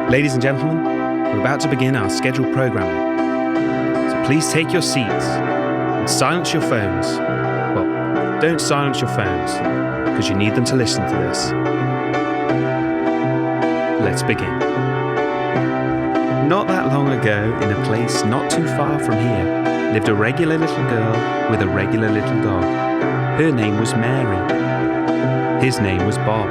Ladies and gentlemen, we're about to begin our scheduled programming. So please take your seats and silence your phones. Well, don't silence your phones, because you need them to listen to this. Let's begin. Not that long ago, in a place not too far from here, lived a regular little girl with a regular little dog. Her name was Mary. His name was Bob.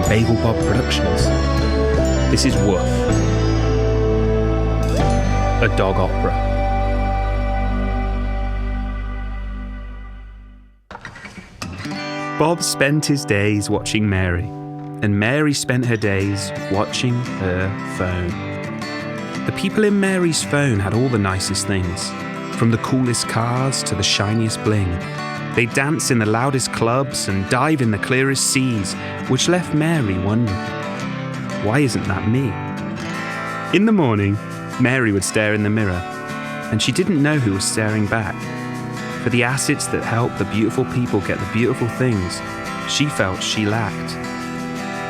Bagelbob Productions. This is Woof, a dog opera. Bob spent his days watching Mary, and Mary spent her days watching her phone. The people in Mary's phone had all the nicest things, from the coolest cars to the shiniest bling. They dance in the loudest clubs and dive in the clearest seas, which left Mary wondering, why isn't that me? In the morning, Mary would stare in the mirror, and she didn't know who was staring back. For the assets that help the beautiful people get the beautiful things, she felt she lacked.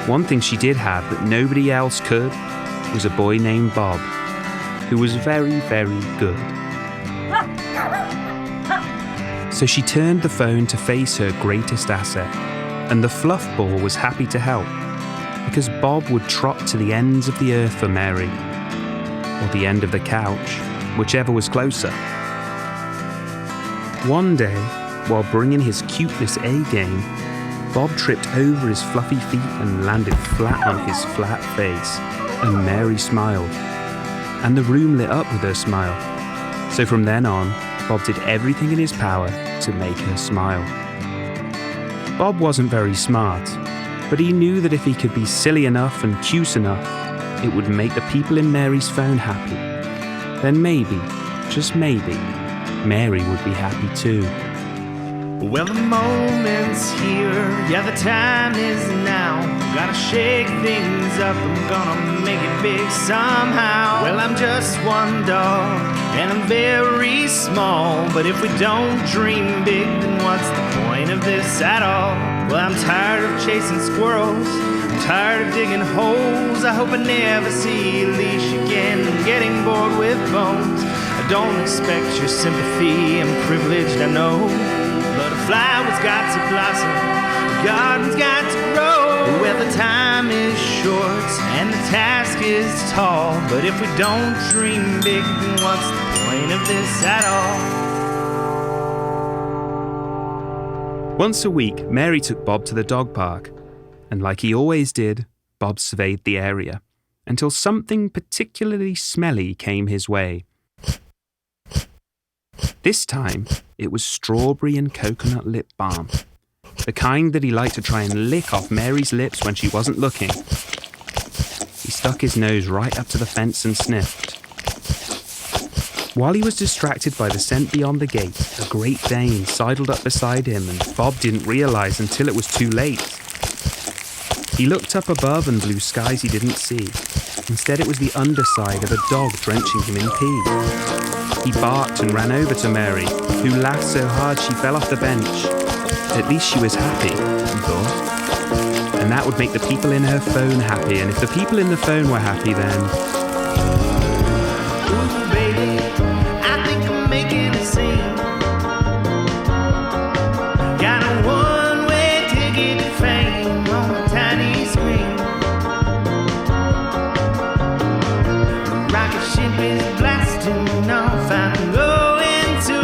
One thing she did have that nobody else could was a boy named Bob, who was very, very good. So she turned the phone to face her greatest asset, and the fluff ball was happy to help, because Bob would trot to the ends of the earth for Mary, or the end of the couch, whichever was closer. One day, while bringing his cuteness A-game, Bob tripped over his fluffy feet and landed flat on his flat face, and Mary smiled, and the room lit up with her smile. So from then on, Bob did everything in his power to make her smile. Bob wasn't very smart, but he knew that if he could be silly enough and cute enough, it would make the people in Mary's phone happy. Then maybe, just maybe, Mary would be happy too. Well, the moment's here, yeah, the time is now. Gotta shake things up, I'm gonna make it big somehow. Well, I'm just one dog, and I'm very small. But if we don't dream big, then what's the point of this at all? Well, I'm tired of chasing squirrels, I'm tired of digging holes. I hope I never see a leash again, I'm getting bored with bones. I don't expect your sympathy, I'm privileged, I know. But a flower's got to blossom, a garden's got to grow. Well, the time is short and the task is tall. But if we don't dream big, then what's the point of this at all? Once a week, Mary took Bob to the dog park, and like he always did, Bob surveyed the area, until something particularly smelly came his way. This time, it was strawberry and coconut lip balm, the kind that he liked to try and lick off Mary's lips when she wasn't looking. He stuck his nose right up to the fence and sniffed. While he was distracted by the scent beyond the gate, a Great Dane sidled up beside him, and Bob didn't realize until it was too late. He looked up above and blue skies he didn't see. Instead, it was the underside of a dog drenching him in pee. He barked and ran over to Mary, who laughed so hard she fell off the bench. At least she was happy, he thought. And that would make the people in her phone happy, and if the people in the phone were happy, then... Ooh, baby, I think I'm making a scene. Got a one-way ticket to fame on a tiny screen. The rocket ship is blasting off, I'm going to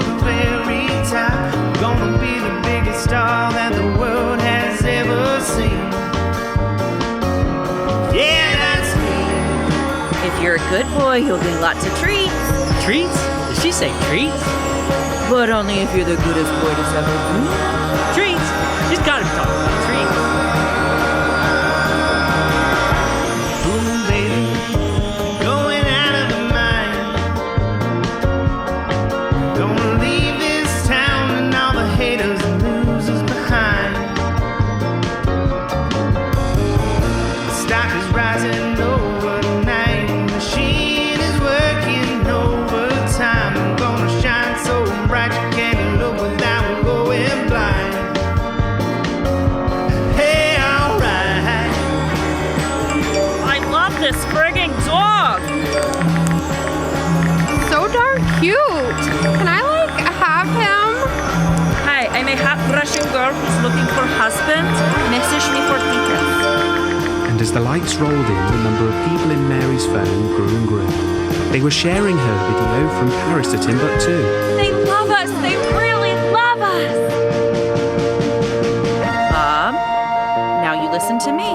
the very top. Gonna be the biggest star that the world has ever seen. Yeah, that's me. If you're a good boy, you'll get lots of treats. Treats? Did she say treats? But only if you're the goodest boy to ever be. Treats? She's gotta be talking about treats. Ooh, baby, going out of the mind. Gonna leave this town and all the haters and losers behind. happened? Message me for details. And as the lights rolled in, the number of people in Mary's phone grew and grew. They were sharing her video from Paris to Timbuktu. They love us. They really love us. Bob, now you listen to me.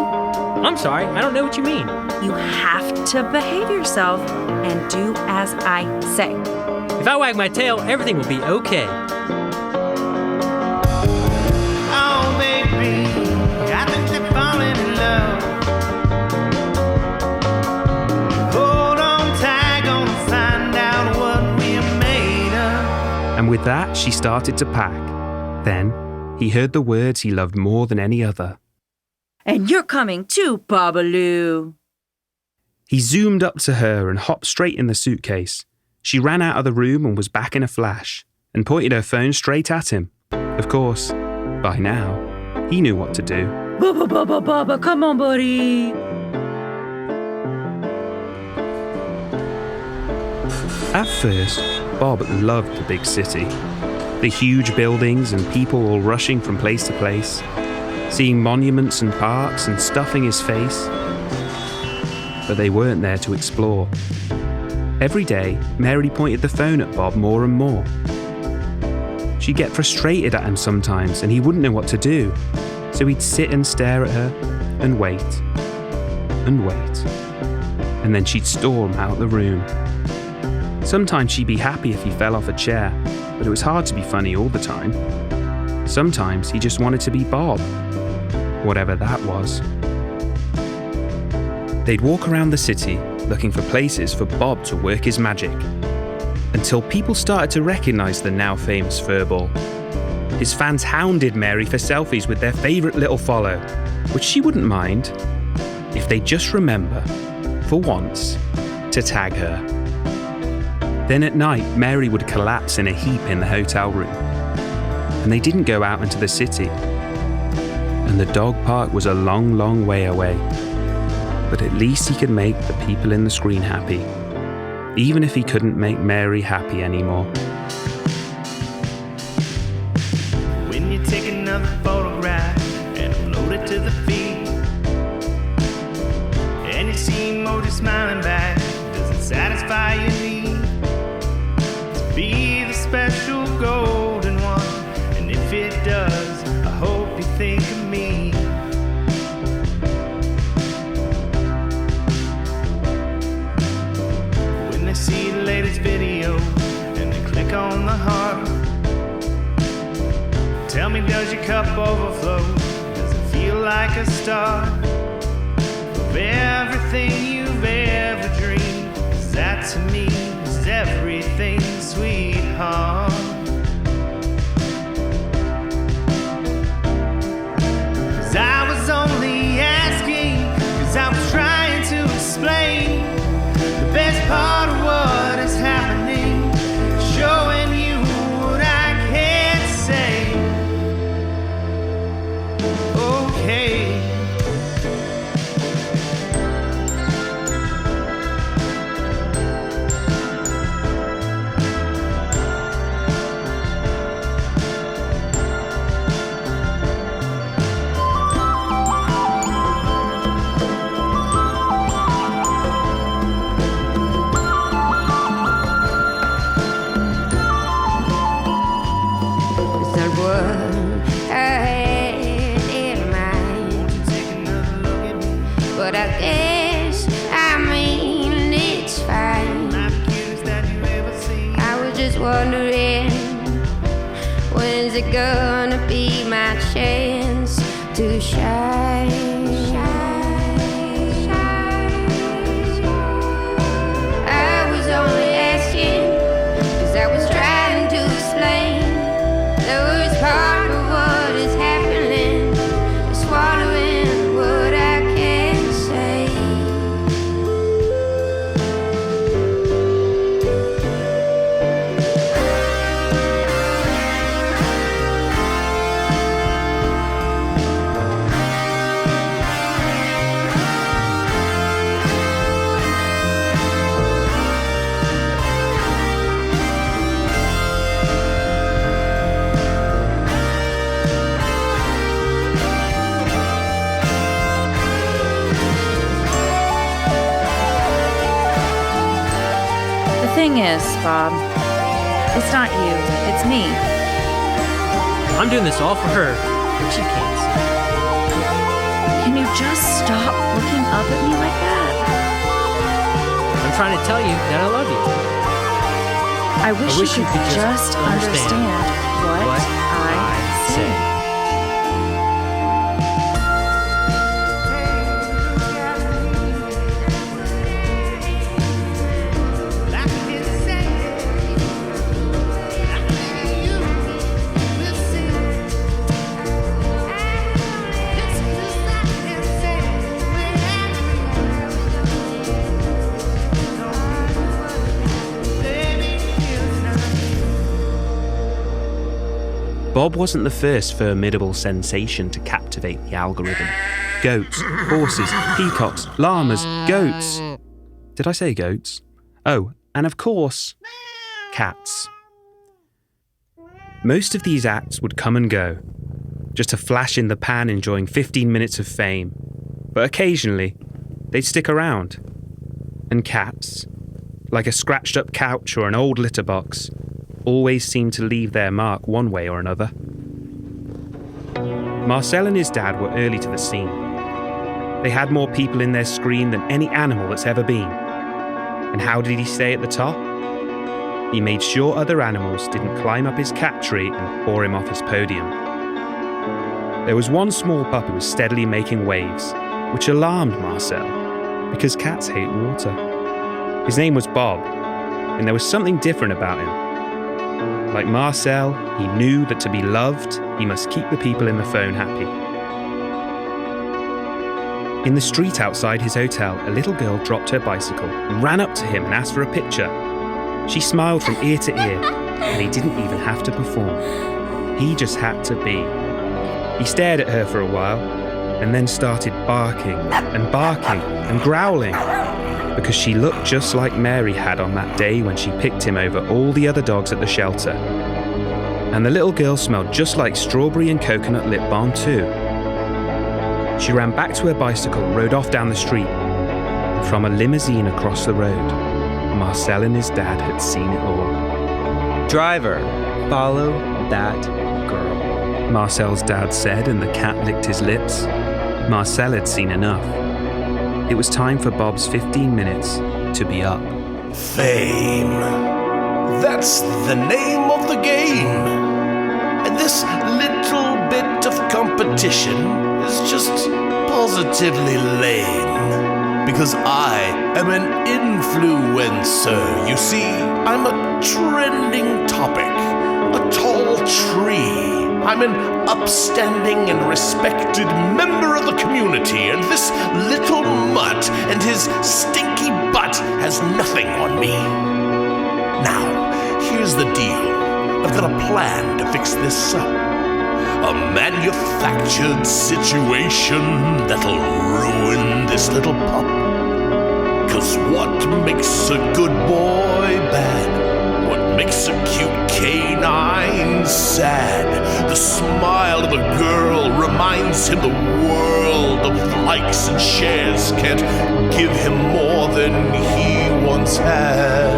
I'm sorry, I don't know what you mean. You have to behave yourself and do as I say. If I wag my tail, everything will be okay. Oh, baby, I think they're falling in love. Hold on tight, gonna find out what we're made of. And with that, she started to pack. Then, he heard the words he loved more than any other. And you're coming too, Babaloo. He zoomed up to her and hopped straight in the suitcase. She ran out of the room and was back in a flash, and pointed her phone straight at him. Of course, by now, he knew what to do. Bubba, come on, buddy. At first, Bob loved the big city. The huge buildings and people all rushing from place to place, seeing monuments and parks and stuffing his face. But they weren't there to explore. Every day, Mary pointed the phone at Bob more and more. She'd get frustrated at him sometimes and he wouldn't know what to do. So he'd sit and stare at her and wait and wait. And then she'd storm out the room. Sometimes she'd be happy if he fell off a chair, but it was hard to be funny all the time. Sometimes he just wanted to be Bob, whatever that was. They'd walk around the city looking for places for Bob to work his magic, until people started to recognise the now famous furball. His fans hounded Mary for selfies with their favourite little follow, which she wouldn't mind if they just remember, for once, to tag her. Then at night, Mary would collapse in a heap in the hotel room, and they didn't go out into the city. And the dog park was a long, long way away. But at least he could make the people in the screen happy, even if he couldn't make Mary happy anymore. When you take another photograph and upload it to the feed, and you see emoji smiling back, does it satisfy your need to be the special golden one? And if it does, I hope you think of me. See the latest video and they click on the heart. Tell me, does your cup overflow? Does it feel like a start of everything you've ever dreamed? 'Cause that to me is everything, sweetheart. 'Cause I was only asking, 'cause I was trying to explain the best part of what is happening, showing you what I can't say. Okay. But I guess, I mean, it's fine. I was just wondering, when's it gonna be my chance to shine? I was only asking, 'cause I was trying to explain the worst part of what is happening, swallowing what I can't say. is, Bob. It's not you, it's me. I'm doing this all for her, but she can't see. Can you just stop looking up at me like that? I'm trying to tell you that I love you. I wish you could just understand what I say. Bob wasn't the first formidable sensation to captivate the algorithm. Goats, horses, peacocks, llamas, goats. Did I say goats? Oh, and of course, cats. Most of these acts would come and go, just a flash in the pan enjoying 15 minutes of fame. But occasionally, they'd stick around. And cats, like a scratched up couch or an old litter box, always seemed to leave their mark one way or another. Marcel and his dad were early to the scene. They had more people in their screen than any animal that's ever been. And how did he stay at the top? He made sure other animals didn't climb up his cat tree and bore him off his podium. There was one small pup who was steadily making waves, which alarmed Marcel, because cats hate water. His name was Bob, and there was something different about him. Like Marcel, he knew that to be loved, he must keep the people in the phone happy. In the street outside his hotel, a little girl dropped her bicycle and ran up to him and asked for a picture. She smiled from ear to ear, and he didn't even have to perform. He just had to be. He stared at her for a while, and then started barking and growling, because she looked just like Mary had on that day when she picked him over all the other dogs at the shelter. And the little girl smelled just like strawberry and coconut lip balm too. She ran back to her bicycle and rode off down the street. And from a limousine across the road, Marcel and his dad had seen it all. Driver, follow that girl, Marcel's dad said, and the cat licked his lips. Marcel had seen enough. It was time for Bob's 15 minutes to be up. Fame. That's the name of the game. And this little bit of competition is just positively lame. Because I am an influencer. You see, I'm a trending topic, a tall tree. I'm an upstanding and respected member of the community, and this little mutt and his stinky butt has nothing on me. Now, here's the deal. I've got a plan to fix this up. A manufactured situation that'll ruin this little pup. 'Cause what makes a good boy bad? What makes a cute canine sad? The smile of a girl reminds him the world of likes and shares can't give him more than he once had.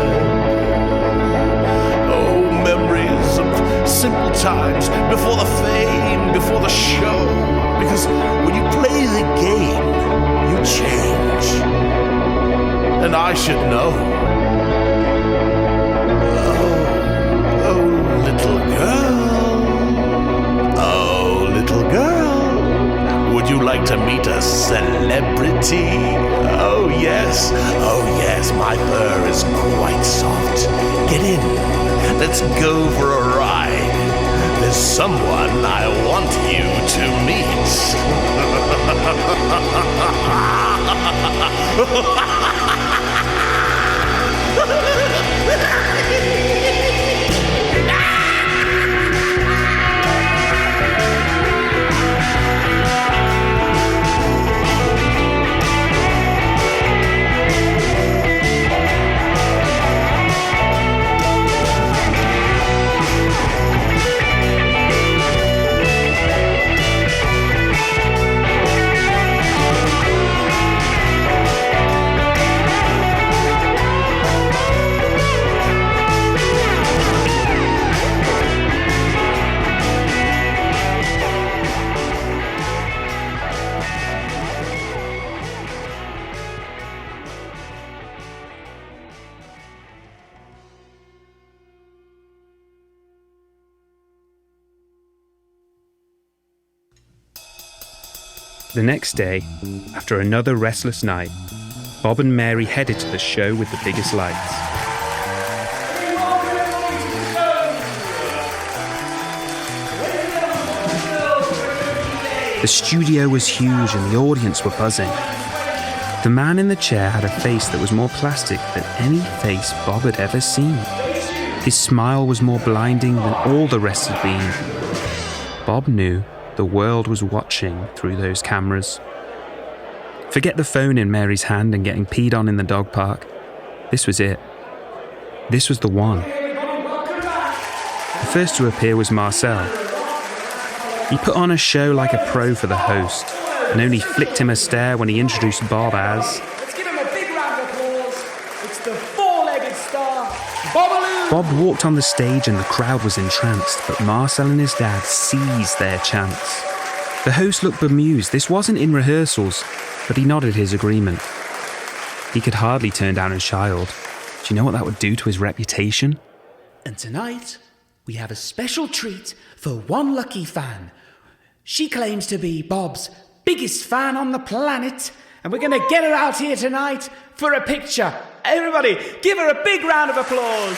Oh, memories of simple times before the fame, before the show. Because when you play the game, you change. And I should know. Would you like to meet a celebrity? Oh yes, my fur is quite soft. Get in, let's go for a ride. There's someone I want you to meet. The next day, after another restless night, Bob and Mary headed to the show with the biggest lights. The studio was huge and the audience were buzzing. The man in the chair had a face that was more plastic than any face Bob had ever seen. His smile was more blinding than all the rest had been. Bob knew the world was watching through those cameras. Forget the phone in Mary's hand and getting peed on in the dog park. This was it. This was the one. The first to appear was Marcel. He put on a show like a pro for the host, and only flicked him a stare when he introduced Bob as... Let's give him a big round of applause. It's the four-legged star, Bobaloo! Bob walked on the stage and the crowd was entranced, but Marcel and his dad seized their chance. The host looked bemused. This wasn't in rehearsals, but he nodded his agreement. He could hardly turn down his child. Do you know what that would do to his reputation? And tonight, we have a special treat for one lucky fan. She claims to be Bob's biggest fan on the planet, and we're going to get her out here tonight for a picture. Everybody, give her a big round of applause.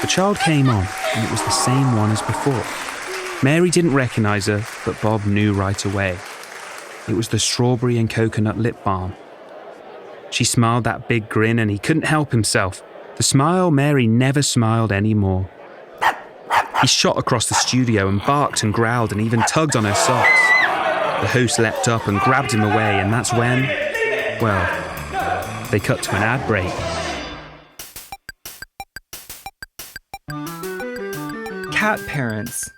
The child came on, and it was the same one as before. Mary didn't recognise her, but Bob knew right away. It was the strawberry and coconut lip balm. She smiled that big grin, and he couldn't help himself. The smile Mary never smiled anymore. He shot across the studio and barked and growled and even tugged on her socks. The host leapt up and grabbed him away, and that's when, well, they cut to an ad break. Cat parents,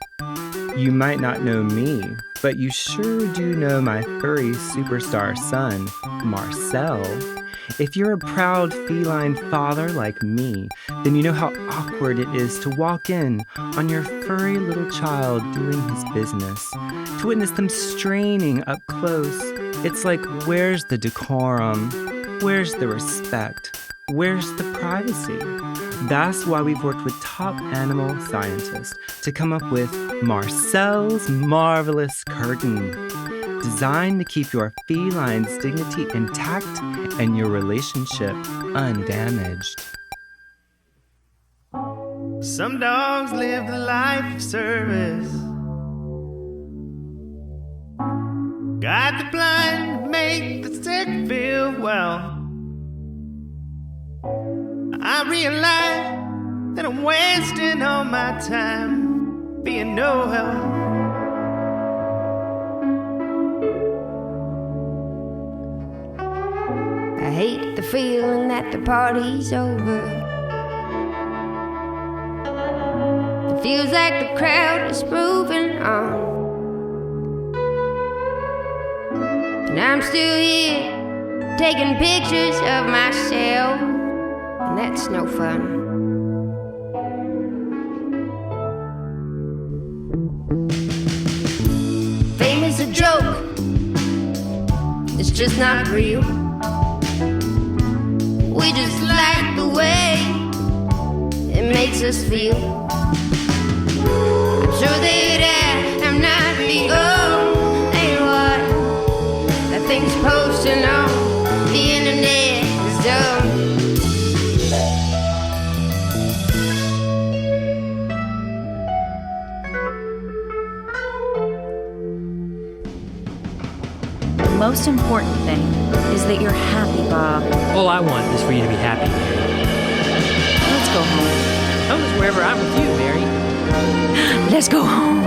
you might not know me, but you sure do know my furry superstar son, Marcel. If you're a proud feline father like me, then you know how awkward it is to walk in on your furry little child doing his business. To witness them straining up close, it's like, where's the decorum? Where's the respect? Where's the privacy? That's why we've worked with top animal scientists to come up with Marcel's Marvelous Curtain, designed to keep your feline's dignity intact and your relationship undamaged. Some dogs live the life of service. Guide the blind, make the sick feel well. I realize that I'm wasting all my time being no help. I hate the feeling that the party's over. It feels like the crowd is moving on, and I'm still here taking pictures of myself, and that's no fun. Fame is a joke, it's just not real. We just like the way it makes us feel. I'm sure that I'm not the only one that thinks posting on the internet is dumb. The most important thing is that you're happy, Bob. All I want is for you to be happy, Mary. Let's go home. Home is wherever I'm with you, Mary. Let's go home.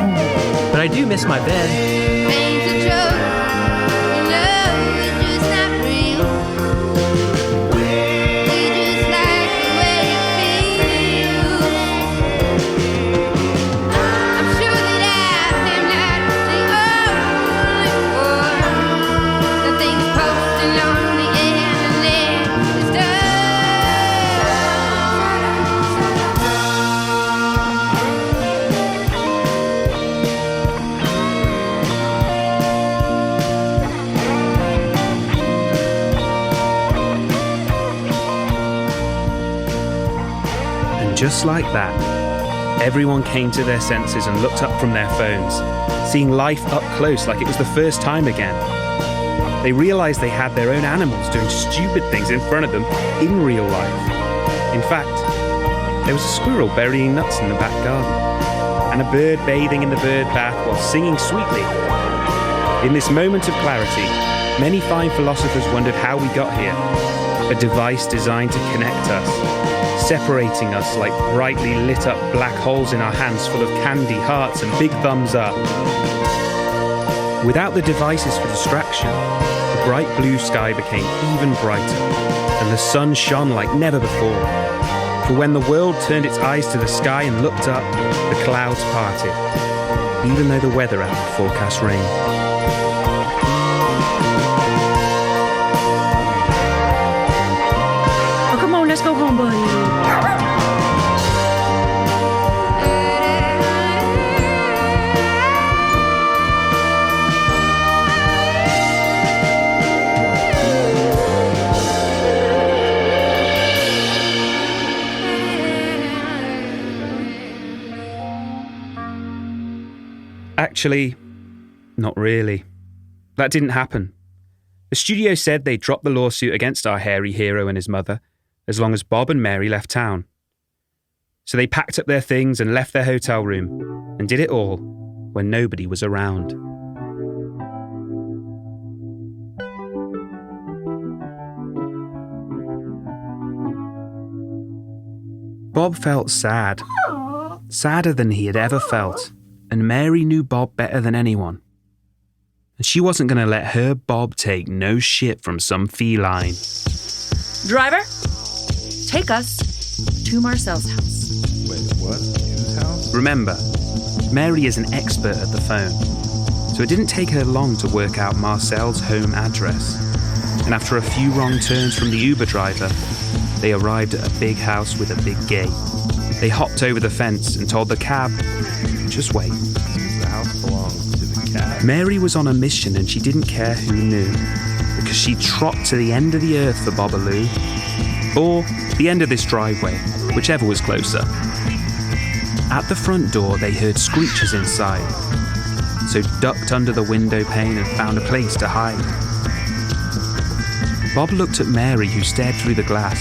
But I do miss my bed. Fame's a joke, you know it's just not real. We just like the way it feels. I'm sure that I'm not the only one that thinks posting on the internet is dumb. And just like that, everyone came to their senses and looked up from their phones. seeing life up close like it was the first time again. They realised they had their own animals doing stupid things in front of them in real life. In fact, there was a squirrel burying nuts in the back garden, and a bird bathing in the bird bath while singing sweetly. In this moment of clarity, many fine philosophers wondered how we got here. A device designed to connect us, separating us like brightly lit up black holes in our hands full of candy, hearts and big thumbs up. Without the devices for distraction, the bright blue sky became even brighter, and the sun shone like never before. For when the world turned its eyes to the sky and looked up, the clouds parted, even though the weather app forecast rain. Oh, come on, let's go home, buddy. Actually, not really. That didn't happen. The studio said they'd drop the lawsuit against our hairy hero and his mother as long as Bob and Mary left town. So they packed up their things and left their hotel room and did it all when nobody was around. Bob felt sad. Sadder than he had ever felt. And Mary knew Bob better than anyone. And she wasn't going to let her Bob take no shit from some feline. Driver, take us to Marcel's house. Wait, what? Whose house? Remember, Mary is an expert at the phone, so it didn't take her long to work out Marcel's home address. And after a few wrong turns from the Uber driver, they arrived at a big house with a big gate. They hopped over the fence and told the cab, just wait. The house belongs to the cat. Mary was on a mission and she didn't care who knew, because she'd trot to the end of the earth for Bobaloo, or the end of this driveway, whichever was closer. At the front door, they heard screeches inside, so ducked under the window pane and found a place to hide. Bob looked at Mary, who stared through the glass,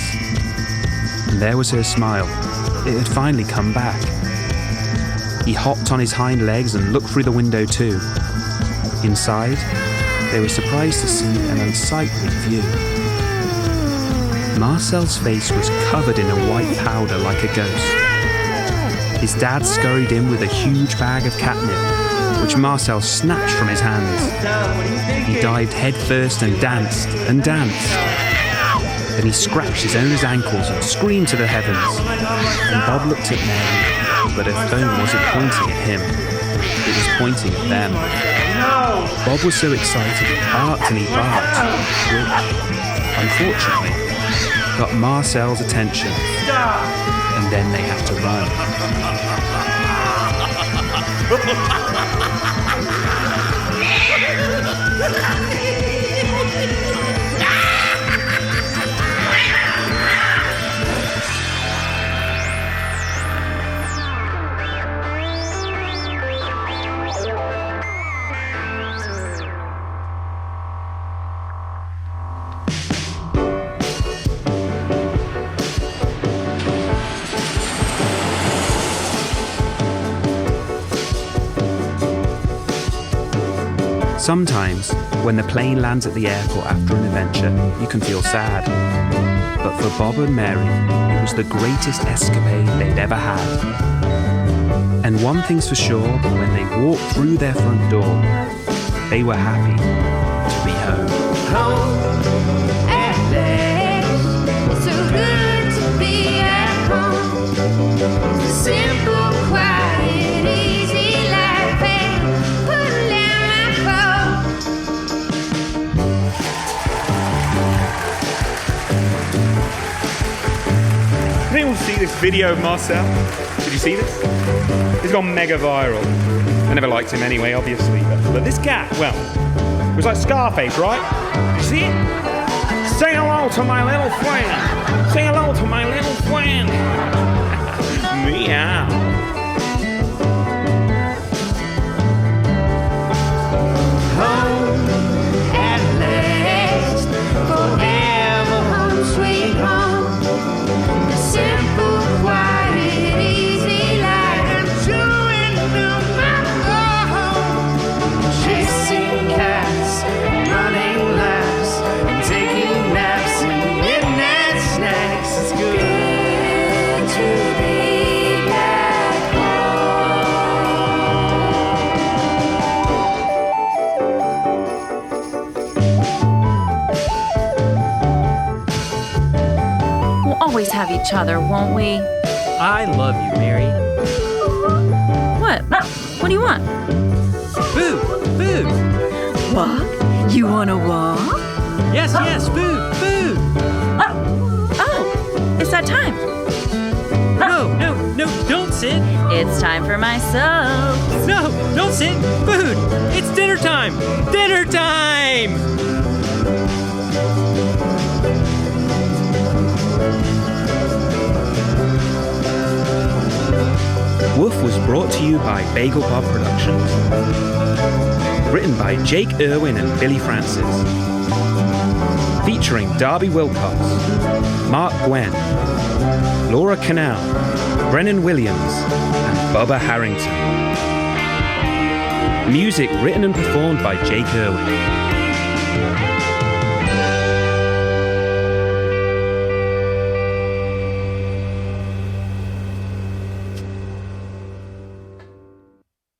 and there was her smile. It had finally come back. He hopped on his hind legs and looked through the window too. Inside, they were surprised to see an unsightly view. Marcel's face was covered in a white powder like a ghost. His dad scurried in with a huge bag of catnip, which Marcel snatched from his hands. He dived headfirst and danced and danced. Then he scratched his owner's ankles and screamed to the heavens. And Bob looked at Mary, but her phone wasn't pointing at him. It was pointing at them. Bob was so excited he barked and he barked, which, unfortunately, got Marcel's attention. And then they had to run. Sometimes, when the plane lands at the airport after an adventure, you can feel sad. But for Bob and Mary, it was the greatest escapade they'd ever had. And one thing's for sure, when they walked through their front door, they were happy to be home. Home at last. It's so good to be at home. It's a simple, quiet, easy life. And putting down my phone. Did anyone see this video of Marcel? Did you see this? It's gone mega viral. I never liked him anyway, obviously. But this cat, well, it was like Scarface, right? You see it? Say hello to my little friend. Say hello to my little friend. Meow. each other, won't we? I love you, Mary. What? What do you want? Food! Food! What? You want to walk? Yes, yes, food! Food! Oh, it's that time. No, don't sit! It's time for myself. No, don't sit! Food! It's dinner time! Dinner time! Woof was brought to you by Bagelbob Productions. Written by Jake Erwin and Billy Francis. Featuring Darby Wilcox, Marc Gwinn, Laura Connell, Brennan Williams, and Bubba Herrington. Music written and performed by Jake Erwin.